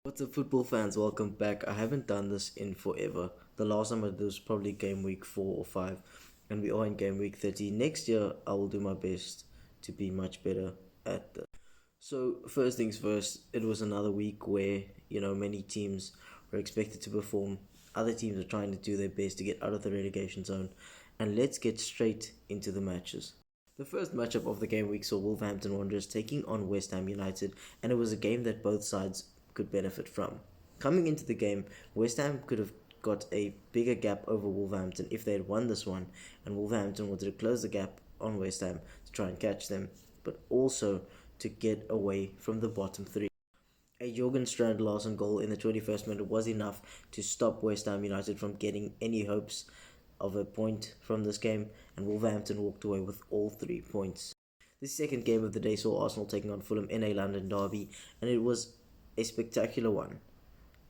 What's up, football fans? Welcome back. I haven't done this in forever. The last time I did was probably game week 4 or 5, and we are in game week 30. Next year, I will do my best to be much better at this. So, first things first, it was another week where, many teams were expected to perform. Other teams are trying to do their best to get out of the relegation zone. And let's get straight into the matches. The first matchup of the game week saw Wolverhampton Wanderers taking on West Ham United, and it was a game that both sides could benefit from. Coming into the game, West Ham could have got a bigger gap over Wolverhampton if they had won this one, and Wolverhampton wanted to close the gap on West Ham to try and catch them, but also to get away from the bottom three. A Jorgen Strand Larsen goal in the 21st minute was enough to stop West Ham United from getting any hopes of a point from this game, and Wolverhampton walked away with all 3 points. The second game of the day saw Arsenal taking on Fulham in a London derby, and it was a spectacular one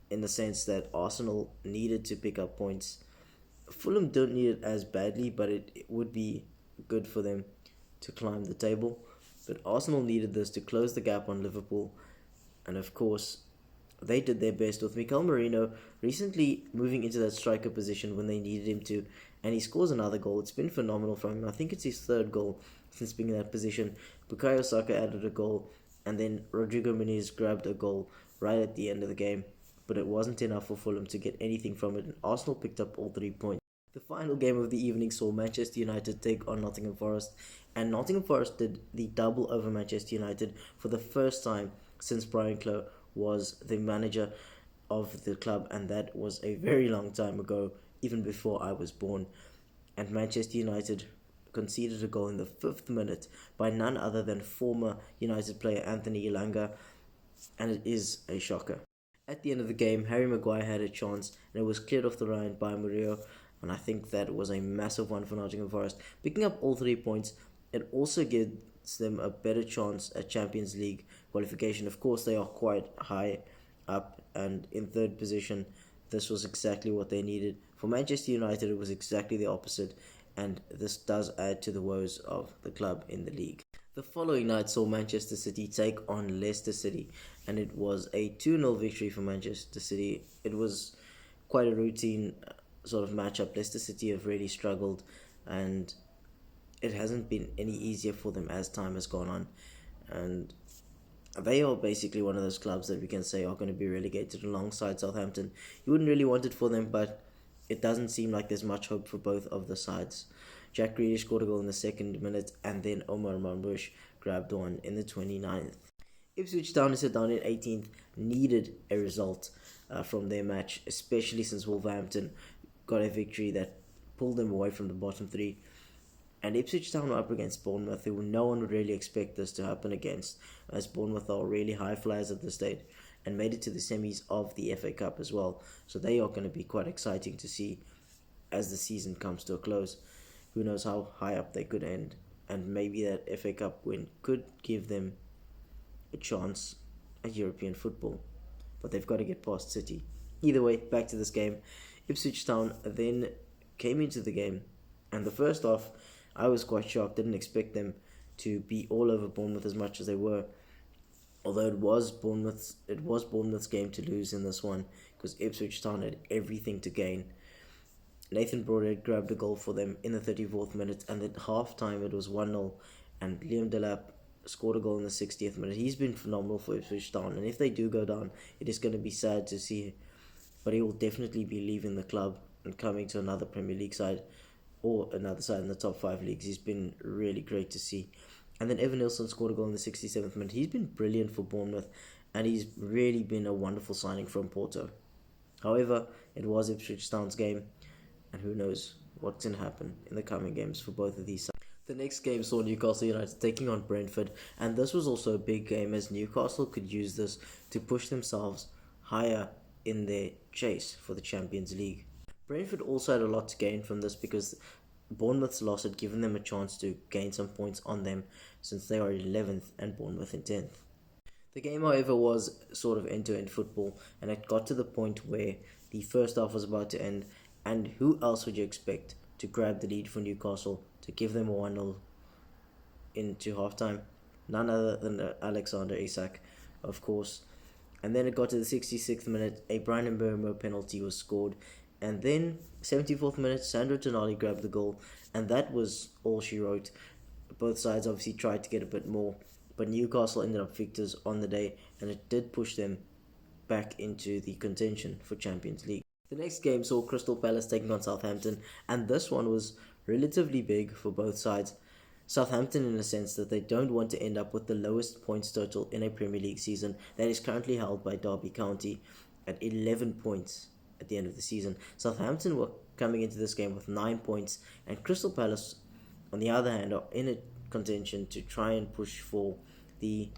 in the sense that Arsenal needed to pick up points. Fulham don't need it as badly, but it would be good for them to climb the table. But Arsenal needed this to close the gap on Liverpool, and of course, they did their best with Mikel Merino recently moving into that striker position when they needed him to, and he scores another goal. It's been phenomenal from him. I think it's his third goal since being in that position. Bukayo Saka added a goal, and then Rodrigo Muniz grabbed a goal right at the end of the game, but it wasn't enough for Fulham to get anything from it, and Arsenal picked up all 3 points. The final game of the evening saw Manchester United take on Nottingham Forest, and Nottingham Forest did the double over Manchester United for the first time since Brian Clough was the manager of the club, and that was a very long time ago, even before I was born. And Manchester United conceded a goal in the 5th minute by none other than former United player Anthony Elanga, and it is a shocker. At the end of the game, Harry Maguire had a chance, and it was cleared off the line by Murillo, and I think that was a massive one for Nottingham Forest. Picking up all 3 points, it also gives them a better chance at Champions League qualification. Of course, they are quite high up and in third position. This was exactly what they needed. For Manchester United, it was exactly the opposite, and this does add to the woes of the club in the league. The following night saw Manchester City take on Leicester City, and it was a 2-0 victory for Manchester City. It was quite a routine sort of matchup. Leicester City have really struggled, and it hasn't been any easier for them as time has gone on. And they are basically one of those clubs that we can say are going to be relegated alongside Southampton. You wouldn't really want it for them, but it doesn't seem like there's much hope for both of the sides. Jack Grealish scored a goal in the 2nd minute, and then Omar Marmoush grabbed one in the 29th. Ipswich Town, who sit down in 18th, needed a result from their match, especially since Wolverhampton got a victory that pulled them away from the bottom three. And Ipswich Town were up against Bournemouth, who no one would really expect this to happen against, as Bournemouth are really high flyers at this stage and made it to the semis of the FA Cup as well. So they are going to be quite exciting to see as the season comes to a close. Who knows how high up they could end, and maybe that FA Cup win could give them a chance at European football. But they've got to get past City. Either way, back to this game. Ipswich Town then came into the game, and the first half, I was quite shocked. Didn't expect them to be all over Bournemouth as much as they were. Although it was Bournemouth's game to lose in this one, because Ipswich Town had everything to gain. Nathan Broadhead grabbed a goal for them in the 34th minute, and at half time it was 1-0, and Liam Delap scored a goal in the 60th minute. He's been phenomenal for Ipswich Town, and if they do go down, it is going to be sad to see, but he will definitely be leaving the club and coming to another Premier League side or another side in the top 5 leagues. He's been really great to see. And then Evan Nilsson scored a goal in the 67th minute. He's been brilliant for Bournemouth, and he's really been a wonderful signing from Porto. However, it was Ipswich Town's game, and who knows what's going to happen in the coming games for both of these sides. The next game saw Newcastle United taking on Brentford, and this was also a big game as Newcastle could use this to push themselves higher in their chase for the Champions League. Brentford also had a lot to gain from this because Bournemouth's loss had given them a chance to gain some points on them since they are 11th and Bournemouth in 10th. The game, however, was sort of end-to-end football, and it got to the point where the first half was about to end, and who else would you expect to grab the lead for Newcastle to give them a 1-0 into halftime? None other than Alexander Isak, of course. And then it got to the 66th minute, a Bryan Mbeumo penalty was scored. And then 74th minute, Sandro Tonali grabbed the goal. And that was all she wrote. Both sides obviously tried to get a bit more. But Newcastle ended up victors on the day. And it did push them back into the contention for Champions League. The next game saw Crystal Palace taking on Southampton. And this one was relatively big for both sides. Southampton in a sense that they don't want to end up with the lowest points total in a Premier League season that is currently held by Derby County at 11 points at the end of the season. Southampton were coming into this game with 9 points, and Crystal Palace on the other hand are in a contention to try and push for the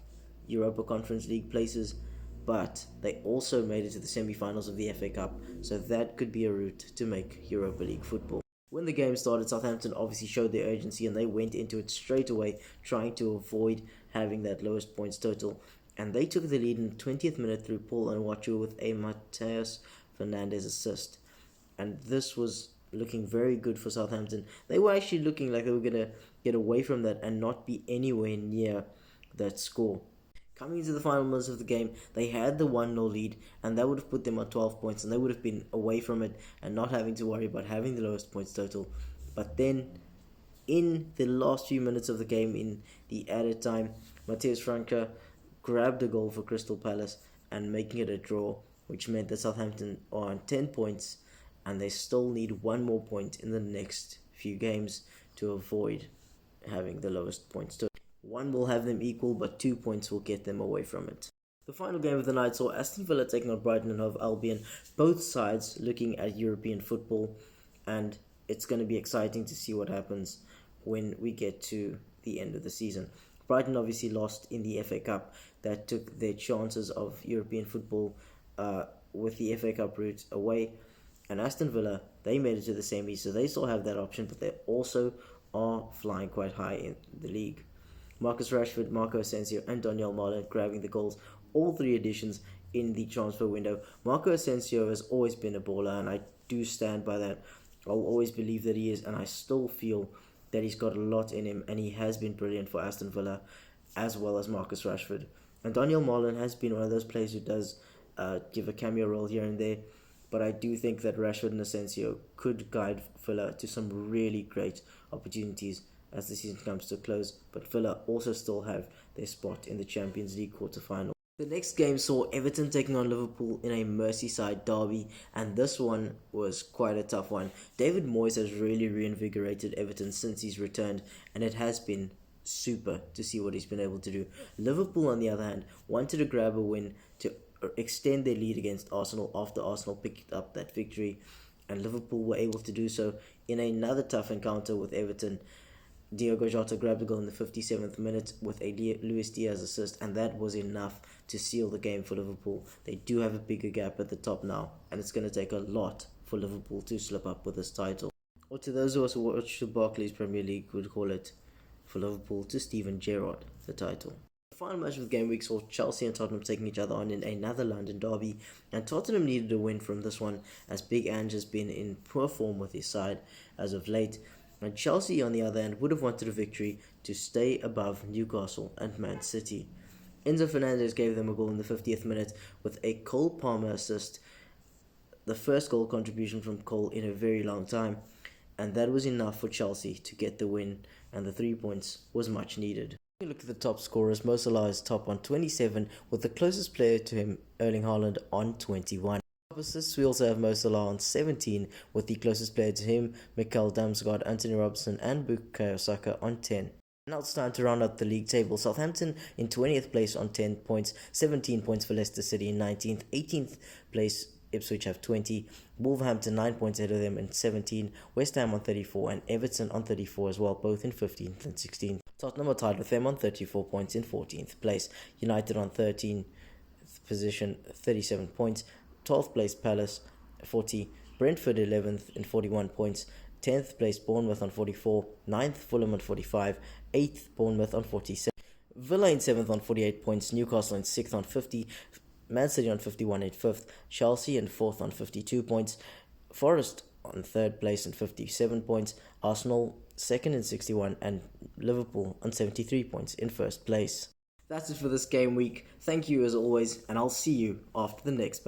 Europa Conference League places, but they also made it to the semi-finals of the FA Cup, so that could be a route to make Europa League football. When the game started, Southampton obviously showed their urgency and they went into it straight away, trying to avoid having that lowest points total. And they took the lead in the 20th minute through Paul Onwachu with a Mateus Fernandes assist. And this was looking very good for Southampton. They were actually looking like they were going to get away from that and not be anywhere near that score. Coming into the final minutes of the game, they had the 1-0 lead, and that would have put them on 12 points, and they would have been away from it and not having to worry about having the lowest points total. But then, in the last few minutes of the game, in the added time, Matheus Franca grabbed a goal for Crystal Palace and making it a draw, which meant that Southampton are on 10 points, and they still need one more point in the next few games to avoid having the lowest points total. One will have them equal, but 2 points will get them away from it. The final game of the night saw Aston Villa taking on Brighton and Hove Albion, both sides looking at European football, and it's going to be exciting to see what happens when we get to the end of the season. Brighton obviously lost in the FA Cup. That took their chances of European football with the FA Cup route away, and Aston Villa, they made it to the semis, so they still have that option, but they also are flying quite high in the league. Marcus Rashford, Marco Asensio, and Daniel Marlin grabbing the goals, all three additions in the transfer window. Marco Asensio has always been a baller, and I do stand by that. I'll always believe that he is, and I still feel that he's got a lot in him, and he has been brilliant for Aston Villa, as well as Marcus Rashford. And Daniel Marlin has been one of those players who does give a cameo role here and there, but I do think that Rashford and Asensio could guide Villa to some really great opportunities as the season comes to a close, but Villa also still have their spot in the Champions League quarter-final. The next game saw Everton taking on Liverpool in a Merseyside derby, and this one was quite a tough one. David Moyes has really reinvigorated Everton since he's returned, and it has been super to see what he's been able to do. Liverpool, on the other hand, wanted to grab a win to extend their lead against Arsenal after Arsenal picked up that victory, and Liverpool were able to do so in another tough encounter with Everton. Diogo Jota grabbed a goal in the 57th minute with a Luis Diaz assist, and that was enough to seal the game for Liverpool. They do have a bigger gap at the top now, and it's going to take a lot for Liverpool to slip up with this title. Or to those of us who watch the Barclays Premier League would call it, for Liverpool, to Steven Gerrard, the title. The final match of the game week saw Chelsea and Tottenham taking each other on in another London derby, and Tottenham needed a win from this one as Big Ange has been in poor form with his side as of late. And Chelsea, on the other hand, would have wanted a victory to stay above Newcastle and Man City. Enzo Fernandez gave them a goal in the 50th minute with a Cole Palmer assist, the first goal contribution from Cole in a very long time, and that was enough for Chelsea to get the win, and the 3 points was much needed. Look at the top scorers. Mo Salah is top on 27, with the closest player to him, Erling Haaland, on 21. Assists, we also have Mo Salah on 17, with the closest player to him, Mikel Damsgaard, Anthony Robinson, and Bukayo Saka on 10. Now it's time to round out the league table. Southampton in 20th place on 10 points, 17 points for Leicester City in 19th, 18th place Ipswich have 20, Wolverhampton 9 points ahead of them in 17, West Ham on 34, and Everton on 34 as well, both in 15th and 16th. Tottenham are tied with them on 34 points in 14th place, United on 13th position, 37 points, 12th place Palace 40, Brentford 11th in 41 points, 10th place Bournemouth on 44, 9th Fulham on 45, 8th Bournemouth on 47, Villa in 7th on 48 points, Newcastle in 6th on 50, Man City on 51 in 5th, Chelsea in 4th on 52 points, Forest on 3rd place and 57 points, Arsenal 2nd in 61, and Liverpool on 73 points in 1st place. That's it for this game week. Thank you as always, and I'll see you after the next.